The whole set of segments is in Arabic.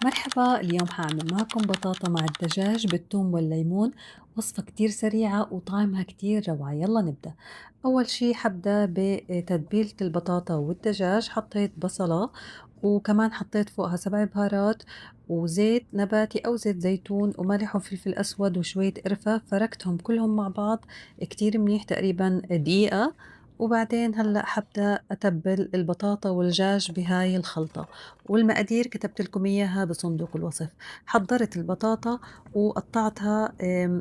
مرحبا، اليوم حاعمل معكم بطاطا مع الدجاج بالثوم والليمون. وصفة كتير سريعة وطعمها كتير روعة. يلا نبدأ. أول شي حبدأ بتتبيلة البطاطا والدجاج. حطيت بصلة وكمان حطيت فوقها 7 بهارات وزيت نباتي أو زيت زيتون وملح وفلفل أسود وشوية قرفة. فركتهم كلهم مع بعض كتير منيح، تقريبا دقيقة. وبعدين هلأ حبدأ أتبل البطاطا والدجاج بهاي الخلطة، والمقادير كتبت لكم إياها بصندوق الوصف. حضرت البطاطا وقطعتها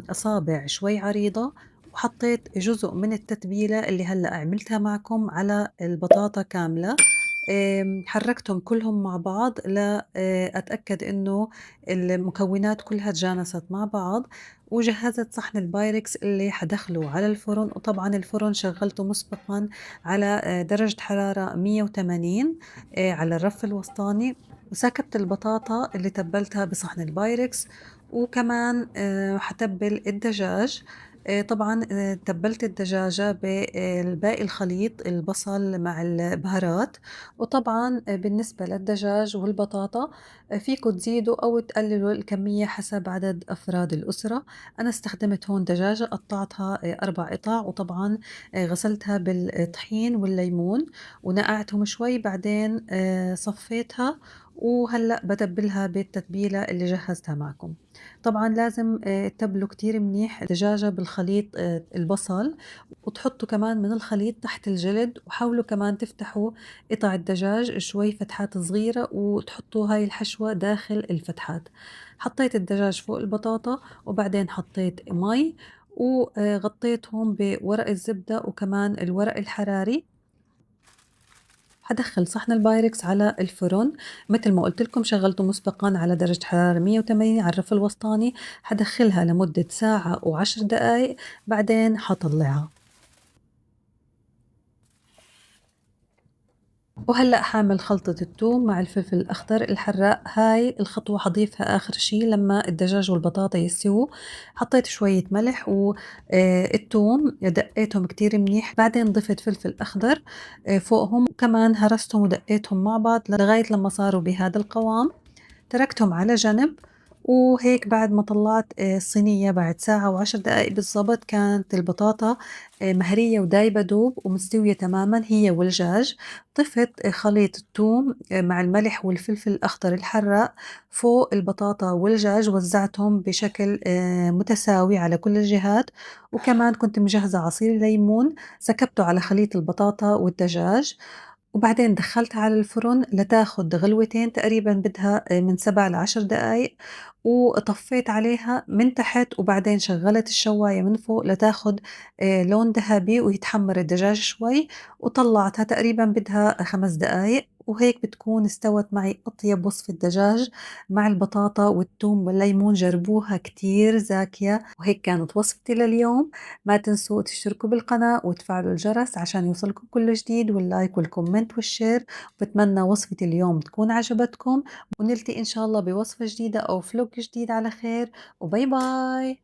أصابع شوي عريضة، وحطيت جزء من التتبيلة اللي هلأ عملتها معكم على البطاطا كاملة. حركتهم كلهم مع بعض لأتأكد إنه المكونات كلها تجانست مع بعض. وجهزت صحن البايركس اللي حدخله على الفرن، وطبعا الفرن شغلته مسبقا على درجة حرارة 180 على الرف الوسطاني. وسكبت البطاطا اللي تبلتها بصحن البايركس، وكمان حتبل الدجاج. طبعا تبلت الدجاجة بالباقي الخليط، البصل مع البهارات. وطبعا بالنسبة للدجاج والبطاطا فيكم تزيدوا أو تقللوا الكمية حسب عدد أفراد الأسرة. أنا استخدمت هون دجاجة قطعتها 4 قطع، وطبعا غسلتها بالطحين والليمون ونقعتهم شوي، بعدين صفيتها. وهلأ بتبلها بالتتبيلة اللي جهزتها معكم. طبعا لازم تتبلوا كتير منيح الدجاجة بالخليط البصل، وتحطوا كمان من الخليط تحت الجلد. وحاولوا كمان تفتحوا قطع الدجاج شوي فتحات صغيرة وتحطوا هاي الحشوة داخل الفتحات. حطيت الدجاج فوق البطاطا، وبعدين حطيت مي وغطيتهم بورق الزبدة وكمان الورق الحراري. حدخل صحن البايركس على الفرن مثل ما قلت لكم، شغلته مسبقا على درجة حرارة 180 على الرف الوسطاني. حدخلها لمدة ساعة و10 دقايق، بعدين حطلعها. وهلأ حاعمل خلطة الثوم مع الفلفل الأخضر الحراق. هاي الخطوة حضيفها آخر شي لما الدجاج والبطاطا يستووا. حطيت شوية ملح والثوم دقيتهم كتير منيح، بعدين ضفت فلفل أخضر فوقهم، وكمان هرستهم ودقيتهم مع بعض لغاية لما صاروا بهذا القوام. تركتهم على جنب. وهيك بعد ما طلعت الصينية بعد ساعة و10 دقايق بالضبط، كانت البطاطا مهرية ودايبة دوب ومستوية تماما هي والدجاج. ضفت خليط الثوم مع الملح والفلفل الأخضر الحراق فوق البطاطا والدجاج، وزعتهم بشكل متساوي على كل الجهات. وكمان كنت مجهزة عصير ليمون سكبته على خليط البطاطا والدجاج. وبعدين دخلتها على الفرن لتاخد غلوتين، تقريبا بدها من 7 ل10 دقايق. وطفيت عليها من تحت، وبعدين شغلت الشواية من فوق لتاخد لون ذهبي ويتحمر الدجاج شوي. وطلعتها تقريبا بدها 5 دقايق، وهيك بتكون استوت معي أطيب وصفة دجاج مع البطاطا والثوم والليمون. جربوها كتير زاكية. وهيك كانت وصفتي لليوم. ما تنسوا تشتركوا بالقناة وتفعلوا الجرس عشان يوصلكم كل جديد، واللايك والكومنت والشير. بتمنى وصفة اليوم تكون عجبتكم، ونلتقي إن شاء الله بوصفة جديدة أو فلوق جديد على خير. وباي باي.